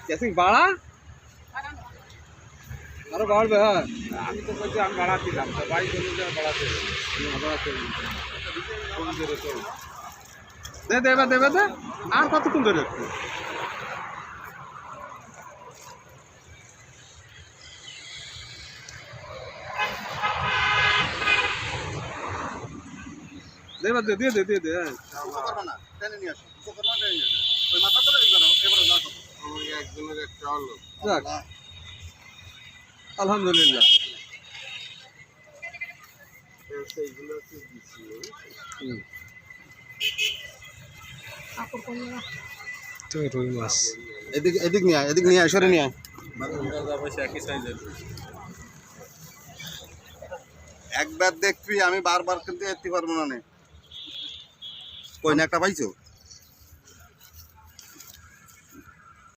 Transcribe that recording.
Casing বাড়া আরো বাড়বে। হ্যাঁ আমি তো বলছি আমি বাড়াচ্ছিলাম, বাইক বাড়াতে বাড়াতে দে দেবে দেবে দে। আর কতক্ষণ ধরে একটু দেবে দে দিয়ে দে দিয়ে দে। আলহামদুলিল্লাহ। রুই মাছ এদিক এদিক নিয়ে আয়, এদিক নিয়ে আয়, সরে নিয়ে আয়। একবার দেখবি, আমি বারবার কিন্তু এতে পারবো না। কই না একটা পাইছো?